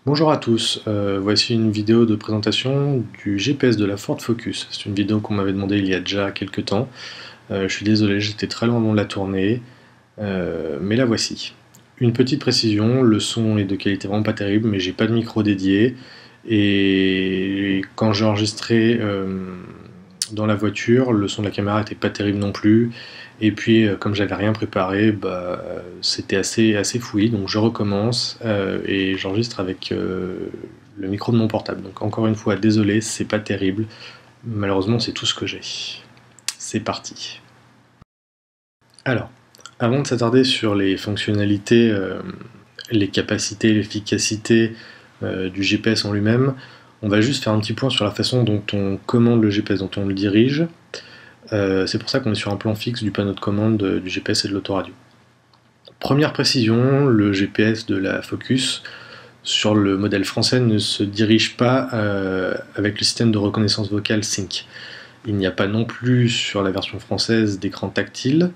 Bonjour à tous, voici une vidéo de présentation du GPS de la Ford Focus. C'est une vidéo qu'on m'avait demandé il y a déjà quelques temps. Je suis désolé, j'étais très loin de la tournée, mais la voici. Une petite précision, le son est de qualité vraiment pas terrible, mais j'ai pas de micro dédié, et quand j'ai enregistré dans la voiture, le son de la caméra était pas terrible non plus, et puis comme j'avais rien préparé, c'était assez fouillis, donc je recommence et j'enregistre avec le micro de mon portable. Donc encore une fois, désolé, c'est pas terrible, malheureusement c'est tout ce que j'ai. C'est parti. Alors, avant de s'attarder sur les fonctionnalités, les capacités, l'efficacité du GPS en lui-même, on va juste faire un petit point sur la façon dont on commande le GPS, dont on le dirige. C'est pour ça qu'on est sur un plan fixe du panneau de commande du GPS et de l'autoradio. Première précision, le GPS de la Focus sur le modèle français ne se dirige pas avec le système de reconnaissance vocale Sync. Il n'y a pas non plus sur la version française d'écran tactile.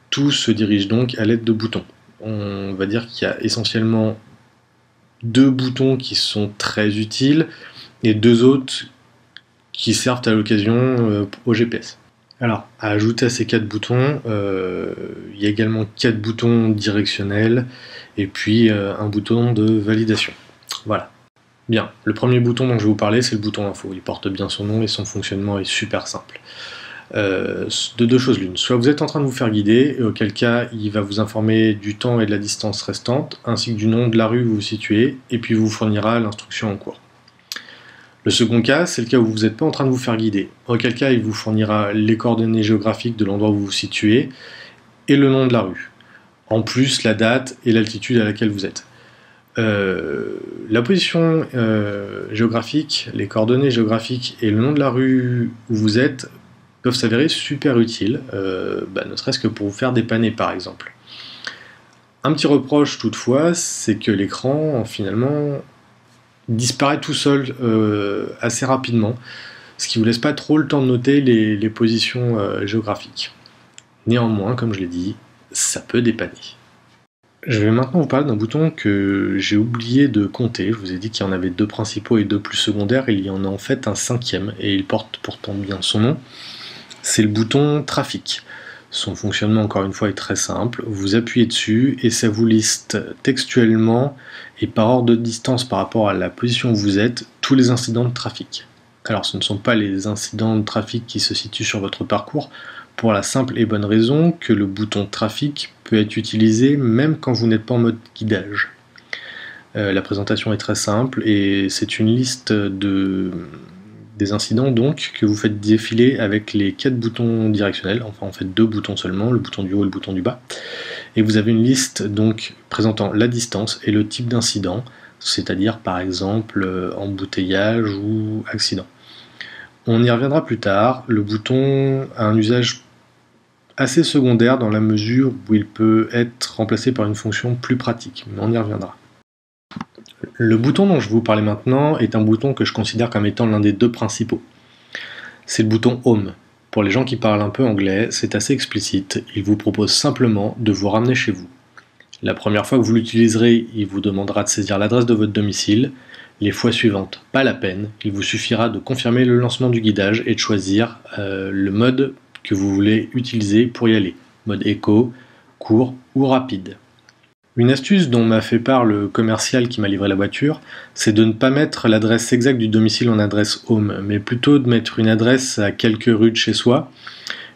Tout se dirige donc à l'aide de boutons. On va dire qu'il y a essentiellement deux boutons qui sont très utiles et deux autres qui servent à l'occasion au GPS. Alors, à ajouter à ces 4 boutons, il y a également 4 boutons directionnels et puis un bouton de validation. Voilà. Bien, le premier bouton dont je vais vous parler, c'est le bouton info. Il porte bien son nom et son fonctionnement est super simple. De deux choses l'une. Soit vous êtes en train de vous faire guider, et auquel cas il va vous informer du temps et de la distance restante, ainsi que du nom de la rue où vous vous situez, et puis vous fournira l'instruction en cours. Le second cas, c'est le cas où vous n'êtes pas en train de vous faire guider, auquel cas il vous fournira les coordonnées géographiques de l'endroit où vous vous situez, et le nom de la rue. En plus, la date et l'altitude à laquelle vous êtes. La position géographique, les coordonnées géographiques et le nom de la rue où vous êtes peuvent s'avérer super utiles, ne serait-ce que pour vous faire dépanner par exemple. Un petit reproche toutefois, c'est que l'écran finalement disparaît tout seul assez rapidement, ce qui vous laisse pas trop le temps de noter les positions géographiques. Néanmoins, comme je l'ai dit, ça peut dépanner. Je vais maintenant vous parler d'un bouton que j'ai oublié de compter. Je vous ai dit qu'il y en avait 2 principaux et 2 plus secondaires, il y en a en fait un 5e, et il porte pourtant bien son nom. C'est le bouton trafic. Son fonctionnement, encore une fois, est très simple. Vous appuyez dessus et ça vous liste textuellement et par ordre de distance par rapport à la position où vous êtes, tous les incidents de trafic. Alors ce ne sont pas les incidents de trafic qui se situent sur votre parcours, pour la simple et bonne raison que le bouton trafic peut être utilisé même quand vous n'êtes pas en mode guidage. La présentation est très simple et c'est une liste des incidents donc que vous faites défiler avec les 4 boutons directionnels, enfin en fait 2 boutons seulement, le bouton du haut et le bouton du bas, et vous avez une liste donc présentant la distance et le type d'incident, c'est-à-dire par exemple embouteillage ou accident. On y reviendra plus tard. Le bouton a un usage assez secondaire dans la mesure où il peut être remplacé par une fonction plus pratique, mais on y reviendra. Le bouton dont je vais vous parler maintenant est un bouton que je considère comme étant l'un des 2 principaux. C'est le bouton Home. Pour les gens qui parlent un peu anglais, c'est assez explicite, il vous propose simplement de vous ramener chez vous. La première fois que vous l'utiliserez, il vous demandera de saisir l'adresse de votre domicile. Les fois suivantes, pas la peine, il vous suffira de confirmer le lancement du guidage et de choisir le mode que vous voulez utiliser pour y aller, mode éco, court ou rapide. Une astuce dont m'a fait part le commercial qui m'a livré la voiture, c'est de ne pas mettre l'adresse exacte du domicile en adresse home, mais plutôt de mettre une adresse à quelques rues de chez soi,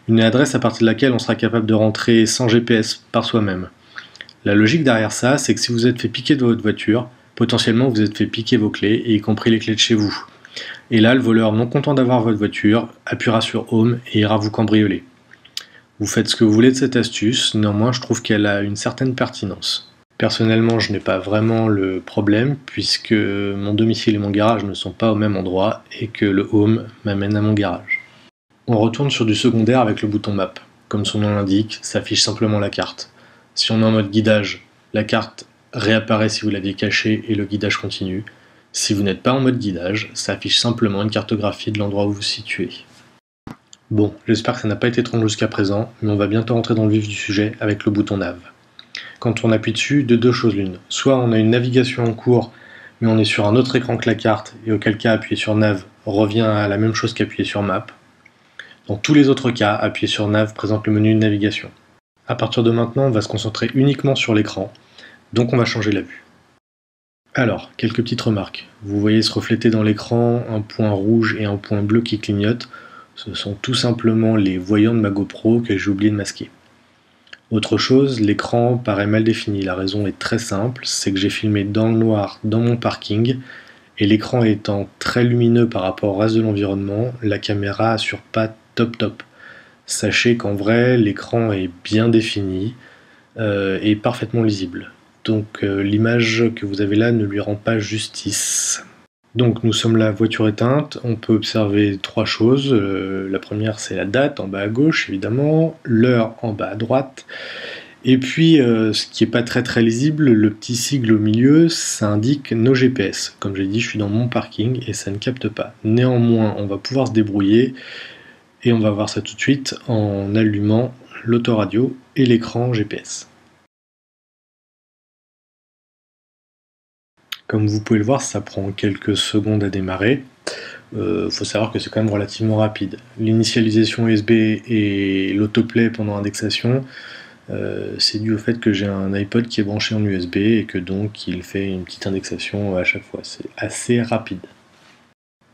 une adresse à partir de laquelle on sera capable de rentrer sans GPS par soi-même. La logique derrière ça, c'est que si vous êtes fait piquer de votre voiture, potentiellement vous êtes fait piquer vos clés, y compris les clés de chez vous. Et là, le voleur, non content d'avoir votre voiture, appuiera sur Home et ira vous cambrioler. Vous faites ce que vous voulez de cette astuce, néanmoins je trouve qu'elle a une certaine pertinence. Personnellement, je n'ai pas vraiment le problème, puisque mon domicile et mon garage ne sont pas au même endroit, et que le Home m'amène à mon garage. On retourne sur du secondaire avec le bouton Map. Comme son nom l'indique, ça affiche simplement la carte. Si on est en mode guidage, la carte réapparaît si vous l'aviez cachée et le guidage continue. Si vous n'êtes pas en mode guidage, ça affiche simplement une cartographie de l'endroit où vous vous situez. Bon, j'espère que ça n'a pas été trop long jusqu'à présent, mais on va bientôt rentrer dans le vif du sujet avec le bouton Nav. quand on appuie dessus, de deux choses l'une. Soit on a une navigation en cours, mais on est sur un autre écran que la carte, et auquel cas appuyer sur Nav revient à la même chose qu'appuyer sur Map. Dans tous les autres cas, appuyer sur Nav présente le menu de navigation. À partir de maintenant, on va se concentrer uniquement sur l'écran, donc on va changer la vue. Alors, quelques petites remarques. Vous voyez se refléter dans l'écran un point rouge et un point bleu qui clignotent. Ce sont tout simplement les voyants de ma GoPro que j'ai oublié de masquer. Autre chose, l'écran paraît mal défini. La raison est très simple, c'est que j'ai filmé dans le noir dans mon parking, et l'écran étant très lumineux par rapport au reste de l'environnement, la caméra assure pas top. Sachez qu'en vrai, l'écran est bien défini et parfaitement lisible. Donc l'image que vous avez là ne lui rend pas justice. Donc nous sommes là, voiture éteinte, on peut observer trois choses. La première c'est la date en bas à gauche évidemment, l'heure en bas à droite, et puis ce qui n'est pas très lisible, le petit sigle au milieu, ça indique nos GPS. Comme j'ai dit, je suis dans mon parking et ça ne capte pas. Néanmoins, on va pouvoir se débrouiller et on va voir ça tout de suite en allumant l'autoradio et l'écran GPS. Comme vous pouvez le voir, ça prend quelques secondes à démarrer. Faut savoir que c'est quand même relativement rapide. L'initialisation USB et l'autoplay pendant indexation, c'est dû au fait que j'ai un iPod qui est branché en USB et que donc il fait une petite indexation à chaque fois. C'est assez rapide.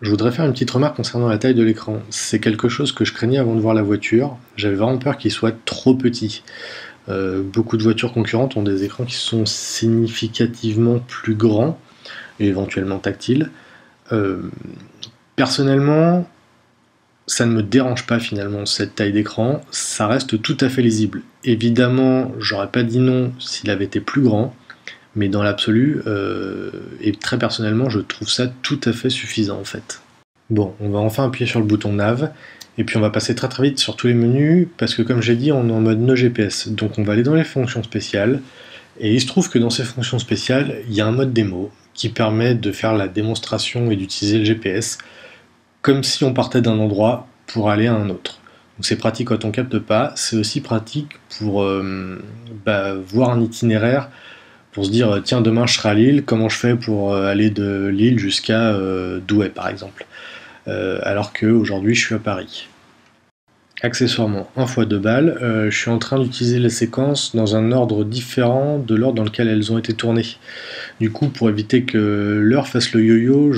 Je voudrais faire une petite remarque concernant la taille de l'écran. C'est quelque chose que je craignais avant de voir la voiture. J'avais vraiment peur qu'il soit trop petit. Beaucoup de voitures concurrentes ont des écrans qui sont significativement plus grands et éventuellement tactiles. Personnellement, ça ne me dérange pas finalement cette taille d'écran, ça reste tout à fait lisible. Évidemment, j'aurais pas dit non s'il avait été plus grand, mais dans l'absolu, et très personnellement, je trouve ça tout à fait suffisant en fait. Bon, on va enfin appuyer sur le bouton Nav, et puis on va passer très vite sur tous les menus, parce que comme j'ai dit, on est en mode no GPS, donc on va aller dans les fonctions spéciales, et il se trouve que dans ces fonctions spéciales, il y a un mode démo, qui permet de faire la démonstration et d'utiliser le GPS, comme si on partait d'un endroit pour aller à un autre. Donc c'est pratique quand on capte pas, c'est aussi pratique pour voir un itinéraire, pour se dire tiens demain je serai à Lille, comment je fais pour aller de Lille jusqu'à Douai par exemple, alors qu'aujourd'hui je suis à Paris. Accessoirement, 1 x 2 balles, je suis en train d'utiliser les séquences dans un ordre différent de l'ordre dans lequel elles ont été tournées. Du coup, pour éviter que l'heure fasse le yo-yo,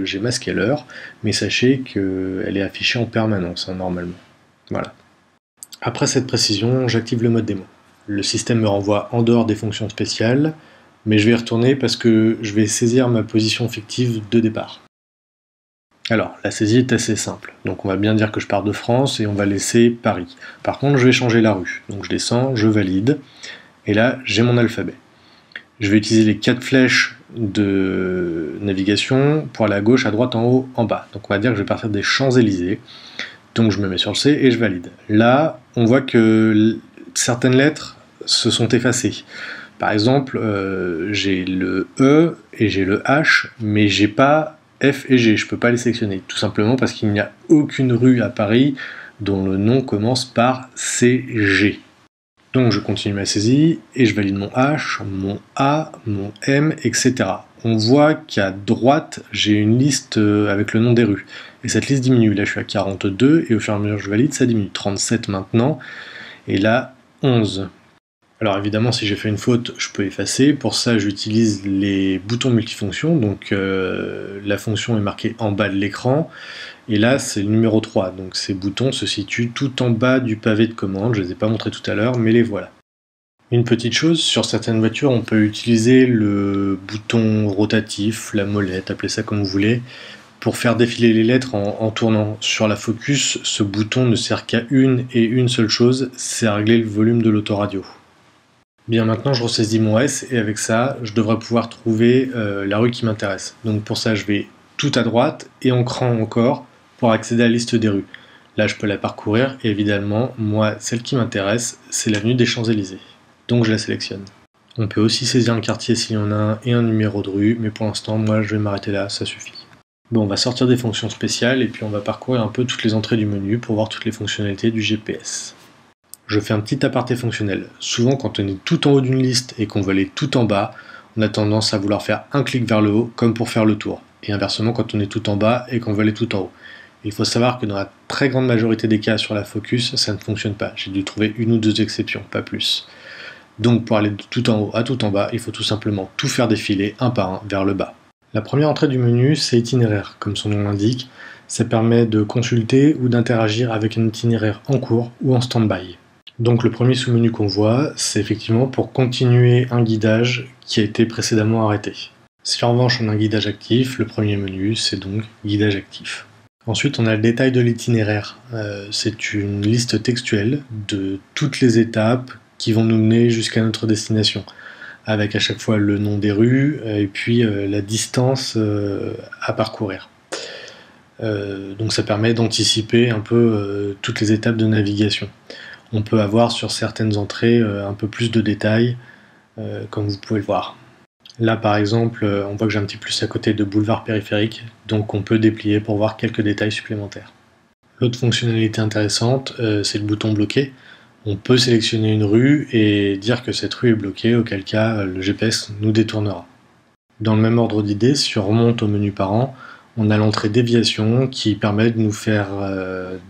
j'ai masqué l'heure, mais sachez qu'elle est affichée en permanence, normalement. Voilà. Après cette précision, j'active le mode démo. Le système me renvoie en dehors des fonctions spéciales, mais je vais y retourner parce que je vais saisir ma position fictive de départ. Alors, la saisie est assez simple. Donc on va bien dire que je pars de France et on va laisser Paris. Par contre, je vais changer la rue. Donc je descends, je valide, et là, j'ai mon alphabet. Je vais utiliser les 4 flèches de navigation pour aller à gauche, à droite, en haut, en bas. Donc on va dire que je vais partir des Champs-Élysées. Donc je me mets sur le C et je valide. Là, on voit que certaines lettres se sont effacées. Par exemple, j'ai le E et j'ai le H, mais j'ai pas F et G, je peux pas les sélectionner, tout simplement parce qu'il n'y a aucune rue à Paris dont le nom commence par CG. Donc je continue ma saisie et je valide mon H, mon A, mon M, etc. On voit qu'à droite, j'ai une liste avec le nom des rues. Et cette liste diminue. Là, je suis à 42 et au fur et à mesure que je valide, ça diminue. 37 maintenant et là, 11. Alors évidemment, si j'ai fait une faute, je peux effacer. Pour ça, j'utilise les boutons multifonctions. Donc la fonction est marquée en bas de l'écran. Et là, c'est le numéro 3. Donc ces boutons se situent tout en bas du pavé de commande. Je ne les ai pas montrés tout à l'heure, mais les voilà. Une petite chose, sur certaines voitures, on peut utiliser le bouton rotatif, la molette, appelez ça comme vous voulez, pour faire défiler les lettres en tournant. Sur la Focus, ce bouton ne sert qu'à une seule chose, c'est à régler le volume de l'autoradio. Bien, maintenant je ressaisis mon S et avec ça, je devrais pouvoir trouver la rue qui m'intéresse. Donc pour ça, je vais tout à droite et en cran encore pour accéder à la liste des rues. Là, je peux la parcourir et évidemment, moi, celle qui m'intéresse, c'est l'avenue des Champs-Élysées. Donc je la sélectionne. On peut aussi saisir un quartier s'il y en a un et un numéro de rue, mais pour l'instant, moi, je vais m'arrêter là, ça suffit. Bon, on va sortir des fonctions spéciales et puis on va parcourir un peu toutes les entrées du menu pour voir toutes les fonctionnalités du GPS. Je fais un petit aparté fonctionnel. Souvent, quand on est tout en haut d'une liste et qu'on veut aller tout en bas, on a tendance à vouloir faire un clic vers le haut, comme pour faire le tour. Et inversement, quand on est tout en bas et qu'on veut aller tout en haut. Il faut savoir que dans la très grande majorité des cas sur la Focus, ça ne fonctionne pas. J'ai dû trouver une ou deux exceptions, pas plus. Donc pour aller de tout en haut à tout en bas, il faut tout simplement tout faire défiler un par un vers le bas. La première entrée du menu, c'est itinéraire, comme son nom l'indique. Ça permet de consulter ou d'interagir avec un itinéraire en cours ou en stand-by. Donc le premier sous-menu qu'on voit, c'est effectivement pour continuer un guidage qui a été précédemment arrêté. Si en revanche on a un guidage actif, le premier menu, c'est donc guidage actif. Ensuite, on a le détail de l'itinéraire. C'est une liste textuelle de toutes les étapes qui vont nous mener jusqu'à notre destination, avec à chaque fois le nom des rues et puis la distance à parcourir. Donc ça permet d'anticiper un peu toutes les étapes de navigation. On peut avoir sur certaines entrées un peu plus de détails, comme vous pouvez le voir. Là par exemple, on voit que j'ai un petit plus à côté de boulevard périphérique, donc on peut déplier pour voir quelques détails supplémentaires. L'autre fonctionnalité intéressante, c'est le bouton bloqué. On peut sélectionner une rue et dire que cette rue est bloquée, auquel cas le GPS nous détournera. Dans le même ordre d'idées, si on remonte au menu parent, on a l'entrée déviation qui permet de nous faire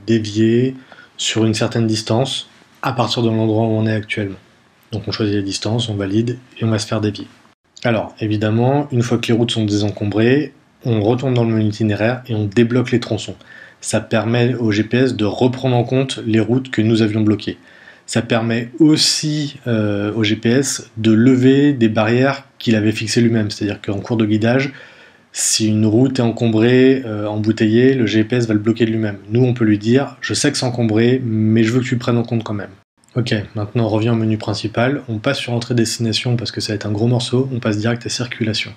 dévier sur une certaine distance à partir de l'endroit où on est actuellement. Donc on choisit la distance, on valide et on va se faire dévier. Alors évidemment, une fois que les routes sont désencombrées, on retourne dans le menu itinéraire et on débloque les tronçons. Ça permet au GPS de reprendre en compte les routes que nous avions bloquées. Ça permet aussi au GPS de lever des barrières qu'il avait fixées lui-même. C'est-à-dire qu'en cours de guidage, si une route est encombrée, embouteillée, le GPS va le bloquer de lui-même. Nous, on peut lui dire « je sais que c'est encombré, mais je veux que tu le prennes en compte quand même ». Ok, maintenant on revient au menu principal, on passe sur entrée-destination parce que ça va être un gros morceau, on passe direct à circulation.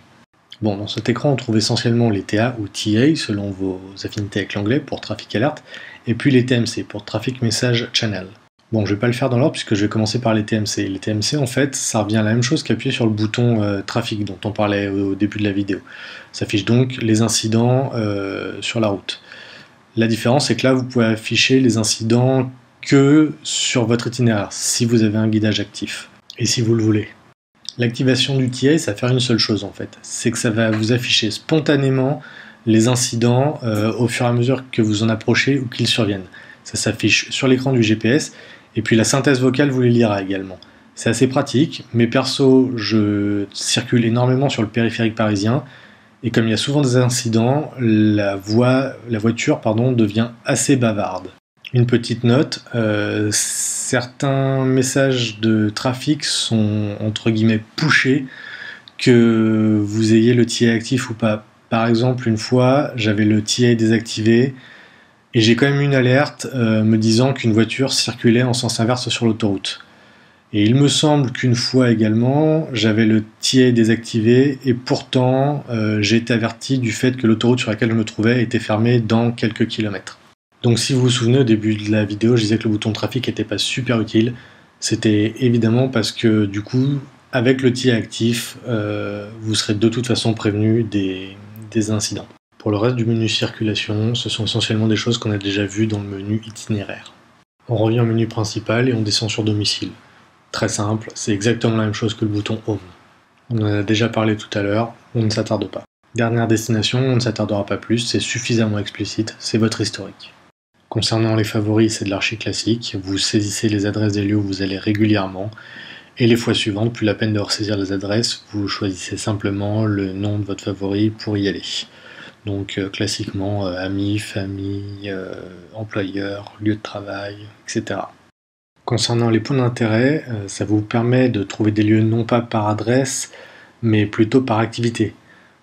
Bon, dans cet écran, on trouve essentiellement les TA ou TA, selon vos affinités avec l'anglais, pour Traffic Alert, et puis les TMC, pour Traffic Message Channel. Bon, je vais pas le faire dans l'ordre puisque je vais commencer par les TMC. Les TMC, en fait, ça revient à la même chose qu'appuyer sur le bouton trafic dont on parlait au début de la vidéo. Ça affiche donc les incidents sur la route. La différence, c'est que là, vous pouvez afficher les incidents que sur votre itinéraire, si vous avez un guidage actif, et si vous le voulez. L'activation du TA, ça va faire une seule chose, en fait. C'est que ça va vous afficher spontanément les incidents au fur et à mesure que vous en approchez ou qu'ils surviennent. Ça s'affiche sur l'écran du GPS, et puis la synthèse vocale vous les lira également. C'est assez pratique, mais perso, je circule énormément sur le périphérique parisien, et comme il y a souvent des incidents, la voiture devient assez bavarde. Une petite note, certains messages de trafic sont entre guillemets pushés, que vous ayez le TA actif ou pas. Par exemple, une fois, j'avais le TA désactivé, et j'ai quand même une alerte me disant qu'une voiture circulait en sens inverse sur l'autoroute. Et il me semble qu'une fois également, j'avais le TA désactivé et pourtant j'ai été averti du fait que l'autoroute sur laquelle je me trouvais était fermée dans quelques kilomètres. Donc si vous vous souvenez, au début de la vidéo, je disais que le bouton trafic n'était pas super utile. C'était évidemment parce que du coup, avec le TA actif, vous serez de toute façon prévenu des incidents. Pour le reste du menu circulation, ce sont essentiellement des choses qu'on a déjà vues dans le menu itinéraire. On revient au menu principal et on descend sur domicile. Très simple, c'est exactement la même chose que le bouton Home. On en a déjà parlé tout à l'heure, on ne s'attarde pas. Dernière destination, on ne s'attardera pas plus, c'est suffisamment explicite, c'est votre historique. Concernant les favoris, c'est de l'archi classique, vous saisissez les adresses des lieux où vous allez régulièrement, et les fois suivantes, plus la peine de ressaisir les adresses, vous choisissez simplement le nom de votre favori pour y aller. Donc classiquement, amis, famille, employeur, lieu de travail, etc. Concernant les points d'intérêt, ça vous permet de trouver des lieux non pas par adresse, mais plutôt par activité.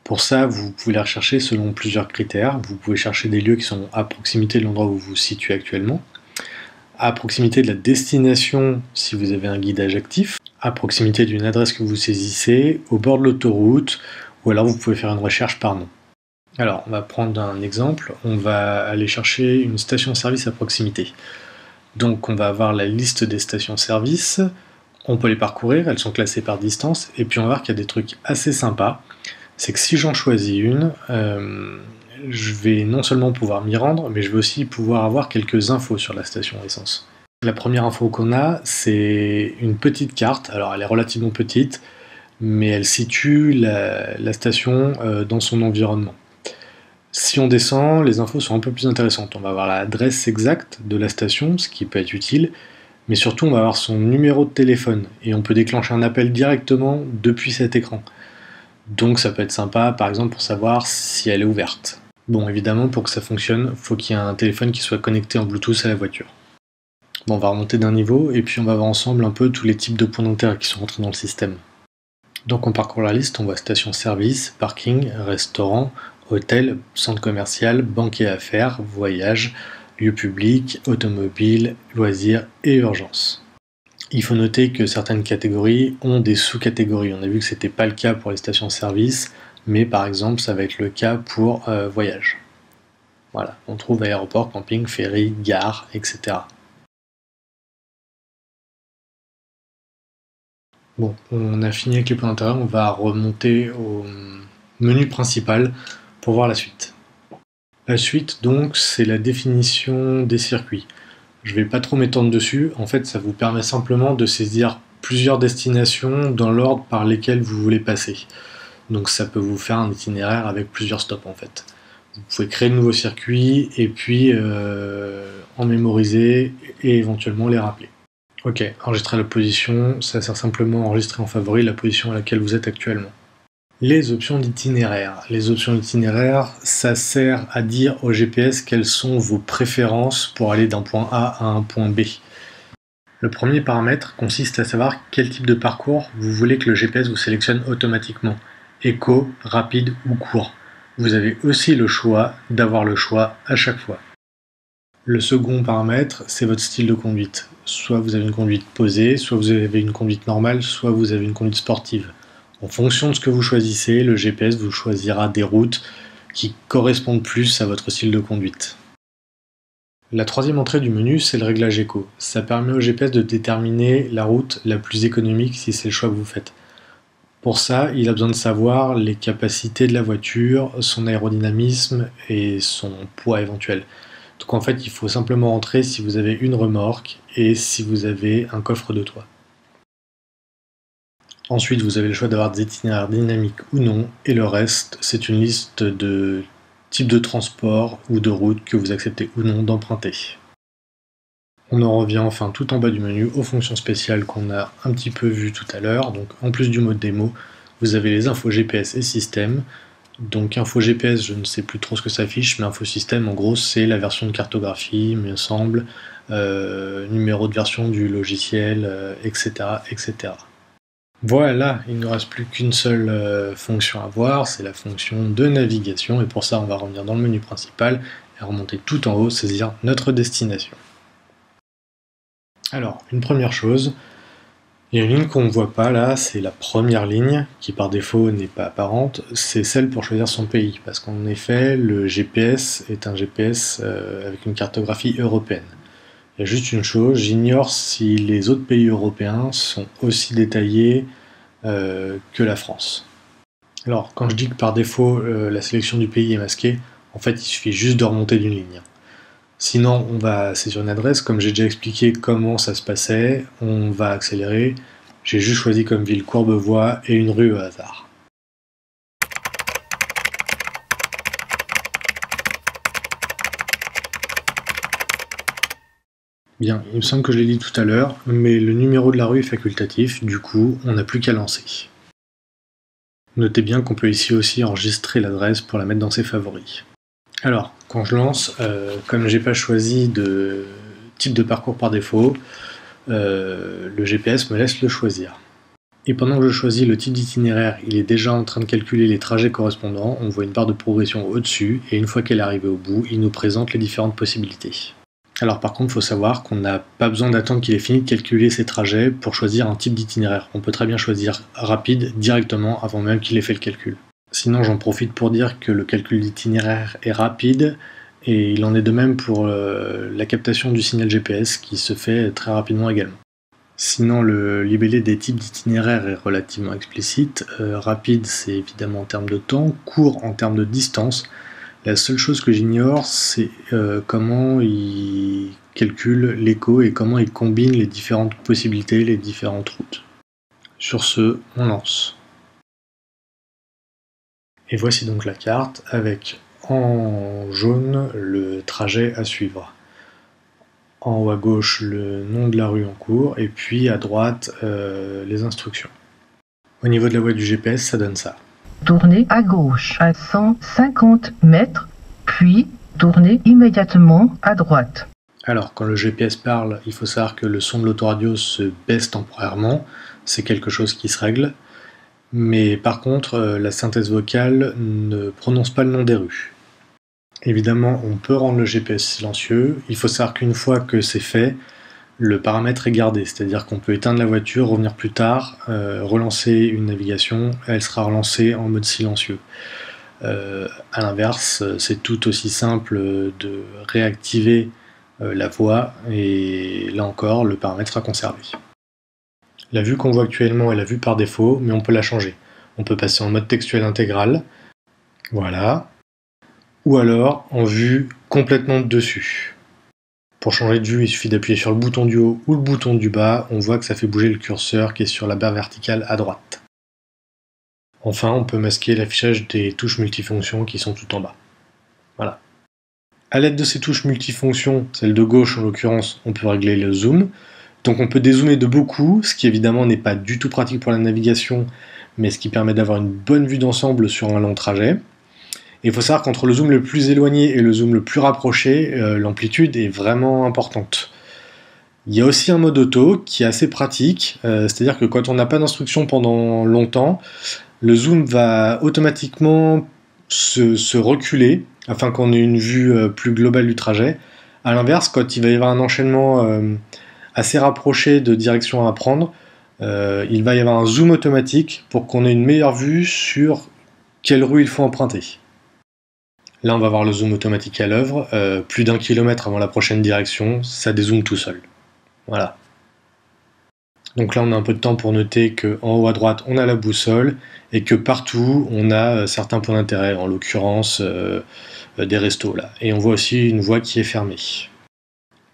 Pour ça, vous pouvez les rechercher selon plusieurs critères. Vous pouvez chercher des lieux qui sont à proximité de l'endroit où vous vous situez actuellement, à proximité de la destination si vous avez un guidage actif, à proximité d'une adresse que vous saisissez, au bord de l'autoroute, ou alors vous pouvez faire une recherche par nom. Alors, on va prendre un exemple, on va aller chercher une station-service à proximité. Donc on va avoir la liste des stations-service, on peut les parcourir, elles sont classées par distance, et puis on va voir qu'il y a des trucs assez sympas. C'est que si j'en choisis une, je vais non seulement pouvoir m'y rendre, mais je vais aussi pouvoir avoir quelques infos sur la station essence. La première info qu'on a, c'est une petite carte. Alors elle est relativement petite, mais elle situe la station dans son environnement. Si on descend, les infos sont un peu plus intéressantes. On va avoir l'adresse exacte de la station, ce qui peut être utile, mais surtout on va avoir son numéro de téléphone et on peut déclencher un appel directement depuis cet écran. Donc ça peut être sympa, par exemple, pour savoir si elle est ouverte. Bon, évidemment, pour que ça fonctionne, il faut qu'il y ait un téléphone qui soit connecté en Bluetooth à la voiture. Bon, on va remonter d'un niveau et puis on va voir ensemble un peu tous les types de points d'intérêt qui sont rentrés dans le système. Donc on parcourt la liste, on voit station-service, parking, restaurant, hôtel, centre commercial, banque et affaires, voyage, lieu public, automobile, loisirs et urgence. Il faut noter que certaines catégories ont des sous-catégories. On a vu que c'était pas le cas pour les stations-service, mais par exemple ça va être le cas pour voyage. Voilà, on trouve aéroport, camping, ferry, gare, etc. Bon, on a fini avec les points d'intérêt, on va remonter au menu principal pour voir la suite. La suite, donc, c'est la définition des circuits. Je vais pas trop m'étendre dessus, en fait, ça vous permet simplement de saisir plusieurs destinations dans l'ordre par lesquelles vous voulez passer. Donc ça peut vous faire un itinéraire avec plusieurs stops en fait. Vous pouvez créer de nouveaux circuits et puis en mémoriser et éventuellement les rappeler. Ok, enregistrer la position, ça sert simplement à enregistrer en favori la position à laquelle vous êtes actuellement. Les options d'itinéraire. Les options d'itinéraire, ça sert à dire au GPS quelles sont vos préférences pour aller d'un point A à un point B. Le premier paramètre consiste à savoir quel type de parcours vous voulez que le GPS vous sélectionne automatiquement. Éco, rapide ou court. Vous avez aussi le choix d'avoir le choix à chaque fois. Le second paramètre, c'est votre style de conduite. Soit vous avez une conduite posée, soit vous avez une conduite normale, soit vous avez une conduite sportive. En fonction de ce que vous choisissez, le GPS vous choisira des routes qui correspondent plus à votre style de conduite. La troisième entrée du menu, c'est le réglage éco. Ça permet au GPS de déterminer la route la plus économique si c'est le choix que vous faites. Pour ça, il a besoin de savoir les capacités de la voiture, son aérodynamisme et son poids éventuel. Donc en fait, il faut simplement entrer si vous avez une remorque et si vous avez un coffre de toit. Ensuite, vous avez le choix d'avoir des itinéraires dynamiques ou non, et le reste, c'est une liste de types de transport ou de routes que vous acceptez ou non d'emprunter. On en revient enfin tout en bas du menu aux fonctions spéciales qu'on a un petit peu vues tout à l'heure. Donc en plus du mode démo, vous avez les infos GPS et système. Donc info GPS, je ne sais plus trop ce que ça affiche, mais info système, en gros, c'est la version de cartographie, il me semble, numéro de version du logiciel, etc., etc. Voilà, il ne nous reste plus qu'une seule fonction à voir, c'est la fonction de navigation, et pour ça, on va revenir dans le menu principal et remonter tout en haut, saisir notre destination. Alors, une première chose, il y a une ligne qu'on ne voit pas là, c'est la première ligne, qui par défaut n'est pas apparente, c'est celle pour choisir son pays, parce qu'en effet, le GPS est un GPS avec une cartographie européenne. Il y a juste une chose, j'ignore si les autres pays européens sont aussi détaillés que la France. Alors, quand je dis que par défaut, la sélection du pays est masquée, en fait, il suffit juste de remonter d'une ligne. Sinon, on va saisir une adresse, comme j'ai déjà expliqué comment ça se passait, on va accélérer. J'ai juste choisi comme ville Courbevoie et une rue au hasard. Bien, il me semble que je l'ai dit tout à l'heure, mais le numéro de la rue est facultatif, du coup, on n'a plus qu'à lancer. Notez bien qu'on peut ici aussi enregistrer l'adresse pour la mettre dans ses favoris. Alors, quand je lance, comme j'ai pas choisi de type de parcours par défaut, le GPS me laisse le choisir. Et pendant que je choisis le type d'itinéraire, il est déjà en train de calculer les trajets correspondants, on voit une barre de progression au-dessus, et une fois qu'elle est arrivée au bout, il nous présente les différentes possibilités. Alors par contre, il faut savoir qu'on n'a pas besoin d'attendre qu'il ait fini de calculer ses trajets pour choisir un type d'itinéraire. On peut très bien choisir rapide directement avant même qu'il ait fait le calcul. Sinon, j'en profite pour dire que le calcul d'itinéraire est rapide, et il en est de même pour la captation du signal GPS qui se fait très rapidement également. Sinon, le libellé des types d'itinéraires est relativement explicite. Rapide, c'est évidemment en termes de temps, court en termes de distance. La seule chose que j'ignore, c'est comment il calcule l'écho et comment il combine les différentes possibilités, les différentes routes. Sur ce, on lance. Et voici donc la carte avec en jaune le trajet à suivre. En haut à gauche le nom de la rue en cours et puis à droite les instructions. Au niveau de la voie du GPS, ça donne ça. Tournez à gauche à 150 mètres, puis tournez immédiatement à droite. Alors, quand le GPS parle, il faut savoir que le son de l'autoradio se baisse temporairement, c'est quelque chose qui se règle. Mais par contre, la synthèse vocale ne prononce pas le nom des rues. Évidemment, on peut rendre le GPS silencieux. Il faut savoir qu'une fois que c'est fait, le paramètre est gardé. C'est-à-dire qu'on peut éteindre la voiture, revenir plus tard, relancer une navigation, elle sera relancée en mode silencieux. À l'inverse, c'est tout aussi simple de réactiver la voix, et là encore, le paramètre sera conservé. La vue qu'on voit actuellement est la vue par défaut, mais on peut la changer. On peut passer en mode textuel intégral, voilà, ou alors en vue complètement de dessus. Pour changer de vue, il suffit d'appuyer sur le bouton du haut ou le bouton du bas, on voit que ça fait bouger le curseur qui est sur la barre verticale à droite. Enfin, on peut masquer l'affichage des touches multifonctions qui sont tout en bas. Voilà. A l'aide de ces touches multifonctions, celle de gauche en l'occurrence, on peut régler le zoom. Donc on peut dézoomer de beaucoup, ce qui évidemment n'est pas du tout pratique pour la navigation, mais ce qui permet d'avoir une bonne vue d'ensemble sur un long trajet. Et il faut savoir qu'entre le zoom le plus éloigné et le zoom le plus rapproché, l'amplitude est vraiment importante. Il y a aussi un mode auto qui est assez pratique, c'est-à-dire que quand on n'a pas d'instruction pendant longtemps, le zoom va automatiquement se reculer afin qu'on ait une vue plus globale du trajet. A l'inverse, quand il va y avoir un enchaînement assez rapproché de direction à prendre, il va y avoir un zoom automatique pour qu'on ait une meilleure vue sur quelle rue il faut emprunter. Là, on va voir le zoom automatique à l'œuvre. Plus d'1 kilomètre avant la prochaine direction, ça dézoome tout seul. Voilà. Donc là, on a un peu de temps pour noter qu'en haut à droite, on a la boussole et que partout, on a certains points d'intérêt, en l'occurrence des restos là. Et on voit aussi une voie qui est fermée.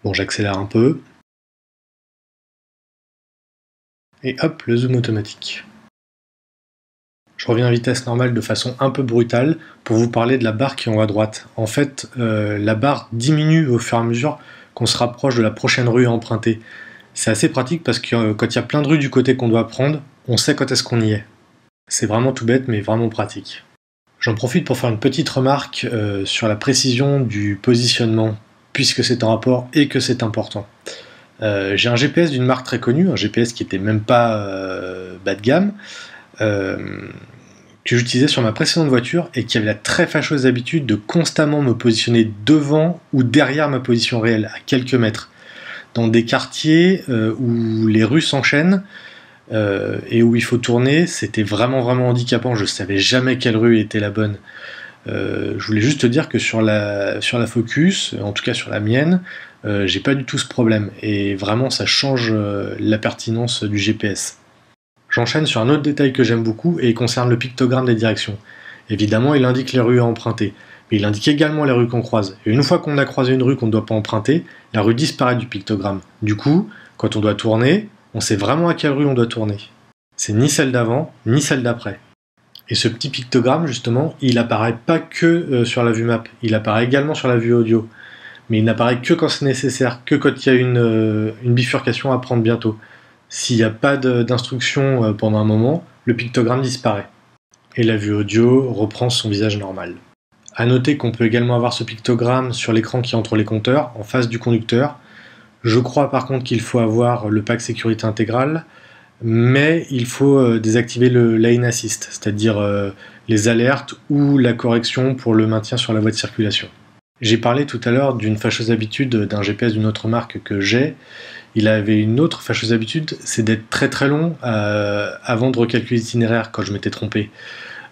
Bon, j'accélère un peu. Et hop, le zoom automatique. Je reviens à vitesse normale de façon un peu brutale pour vous parler de la barre qui est en haut à droite. En fait, la barre diminue au fur et à mesure qu'on se rapproche de la prochaine rue à emprunter. C'est assez pratique parce que quand il y a plein de rues du côté qu'on doit prendre, on sait quand est-ce qu'on y est. C'est vraiment tout bête, mais vraiment pratique. J'en profite pour faire une petite remarque sur la précision du positionnement, puisque c'est un rapport et que c'est important. J'ai un GPS d'une marque très connue, un GPS qui était même pas bas de gamme, que j'utilisais sur ma précédente voiture et qui avait la très fâcheuse habitude de constamment me positionner devant ou derrière ma position réelle, à quelques mètres. Dans des quartiers où les rues s'enchaînent et où il faut tourner, c'était vraiment handicapant, je savais jamais quelle rue était la bonne. Je voulais juste te dire que sur la Focus, en tout cas sur la mienne, j'ai pas du tout ce problème, et vraiment ça change la pertinence du GPS. J'enchaîne sur un autre détail que j'aime beaucoup et il concerne le pictogramme des directions. Évidemment, il indique les rues à emprunter, mais il indique également les rues qu'on croise. Et une fois qu'on a croisé une rue qu'on ne doit pas emprunter, la rue disparaît du pictogramme. Du coup, quand on doit tourner, on sait vraiment à quelle rue on doit tourner. C'est ni celle d'avant, ni celle d'après. Et ce petit pictogramme, justement, il apparaît pas que sur la vue map, il apparaît également sur la vue audio. Mais il n'apparaît que quand c'est nécessaire, que quand il y a une bifurcation à prendre bientôt. S'il n'y a pas d'instruction pendant un moment, le pictogramme disparaît. Et la vue audio reprend son visage normal. A noter qu'on peut également avoir ce pictogramme sur l'écran qui est entre les compteurs, en face du conducteur. Je crois par contre qu'il faut avoir le pack sécurité intégrale, mais il faut désactiver le lane assist, c'est-à-dire les alertes ou la correction pour le maintien sur la voie de circulation. J'ai parlé tout à l'heure d'une fâcheuse habitude d'un GPS d'une autre marque que j'ai. Il avait une autre fâcheuse habitude, c'est d'être très long avant de recalculer l'itinéraire quand je m'étais trompé.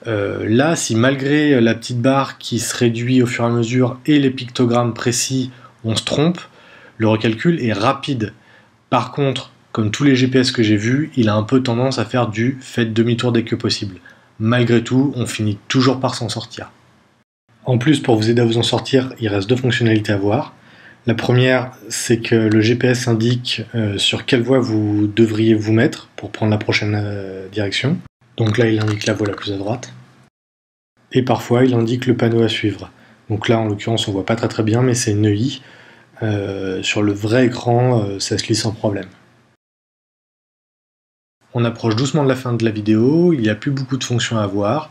Là, si malgré la petite barre qui se réduit au fur et à mesure et les pictogrammes précis, on se trompe, le recalcul est rapide. Par contre, comme tous les GPS que j'ai vus, il a un peu tendance à faire du faites demi-tour dès que possible. Malgré tout, on finit toujours par s'en sortir. En plus, pour vous aider à vous en sortir, il reste deux fonctionnalités à voir. La première, c'est que le GPS indique sur quelle voie vous devriez vous mettre pour prendre la prochaine direction. Donc là, il indique la voie la plus à droite. Et parfois, il indique le panneau à suivre. Donc là, en l'occurrence, on voit pas très bien, mais c'est une EI. Sur le vrai écran, ça se lit sans problème. On approche doucement de la fin de la vidéo, il n'y a plus beaucoup de fonctions à voir.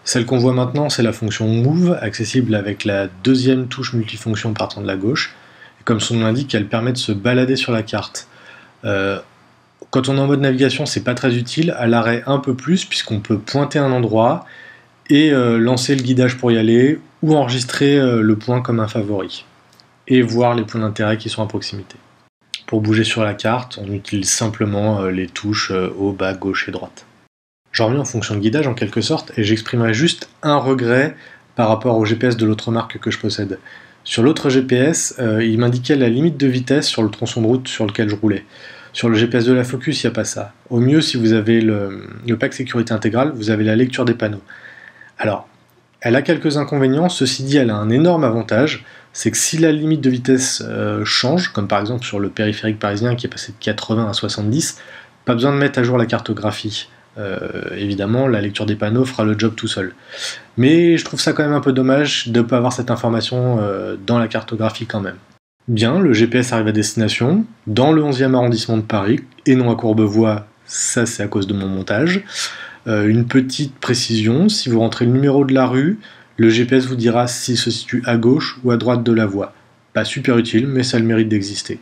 Celle qu'on voit maintenant, c'est la fonction Move, accessible avec la deuxième touche multifonction partant de la gauche. Et comme son nom l'indique, elle permet de se balader sur la carte. Quand on est en mode navigation, c'est pas très utile, à l'arrêt un peu plus, puisqu'on peut pointer un endroit et lancer le guidage pour y aller, ou enregistrer le point comme un favori, et voir les points d'intérêt qui sont à proximité. Pour bouger sur la carte, on utilise simplement les touches haut, bas, gauche et droite. J'en reviens en fonction de guidage en quelque sorte, et j'exprimerai juste un regret par rapport au GPS de l'autre marque que je possède. Sur l'autre GPS, il m'indiquait la limite de vitesse sur le tronçon de route sur lequel je roulais. Sur le GPS de la Focus, il n'y a pas ça. Au mieux, si vous avez le pack sécurité intégrale, vous avez la lecture des panneaux. Alors, elle a quelques inconvénients, ceci dit, elle a un énorme avantage, c'est que si la limite de vitesse change, comme par exemple sur le périphérique parisien qui est passé de 80 à 70, pas besoin de mettre à jour la cartographie. Évidemment, la lecture des panneaux fera le job tout seul. Mais je trouve ça quand même un peu dommage de ne pas avoir cette information dans la cartographie quand même. Bien, le GPS arrive à destination, dans le 11e arrondissement de Paris, et non à Courbevoie, ça c'est à cause de mon montage. Une petite précision, si vous rentrez le numéro de la rue, le GPS vous dira s'il se situe à gauche ou à droite de la voie. Pas super utile, mais ça a le mérite d'exister.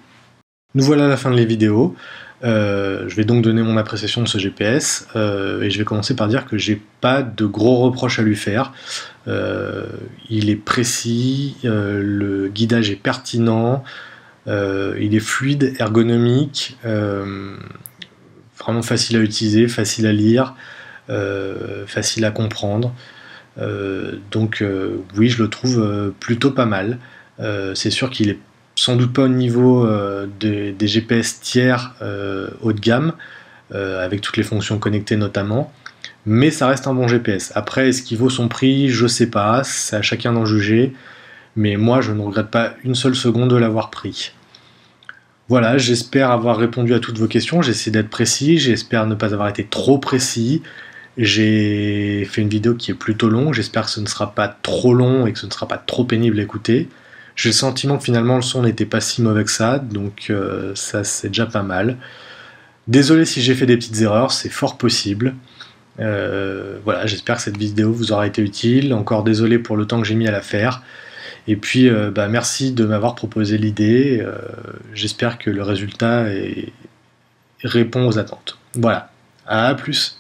Nous voilà à la fin de la vidéo. Je vais donc donner mon appréciation de ce GPS, et je vais commencer par dire que j'ai pas de gros reproches à lui faire. Il est précis, le guidage est pertinent, il est fluide, ergonomique, vraiment facile à utiliser, facile à lire, facile à comprendre. Donc oui, je le trouve plutôt pas mal. C'est sûr qu'il est sans doute pas au niveau des GPS tiers haut de gamme, avec toutes les fonctions connectées notamment, mais ça reste un bon GPS. Après, est-ce qu'il vaut son prix? Je sais pas, c'est à chacun d'en juger, mais moi je ne regrette pas une seule seconde de l'avoir pris. Voilà, j'espère avoir répondu à toutes vos questions, j'ai essayé d'être précis, j'espère ne pas avoir été trop précis. J'ai fait une vidéo qui est plutôt longue, j'espère que ce ne sera pas trop long et que ce ne sera pas trop pénible à écouter. J'ai le sentiment que finalement le son n'était pas si mauvais que ça, donc ça c'est déjà pas mal. Désolé si j'ai fait des petites erreurs, c'est fort possible. Voilà, j'espère que cette vidéo vous aura été utile. Encore désolé pour le temps que j'ai mis à la faire. Et puis merci de m'avoir proposé l'idée. J'espère que le résultat répond aux attentes. Voilà, à plus.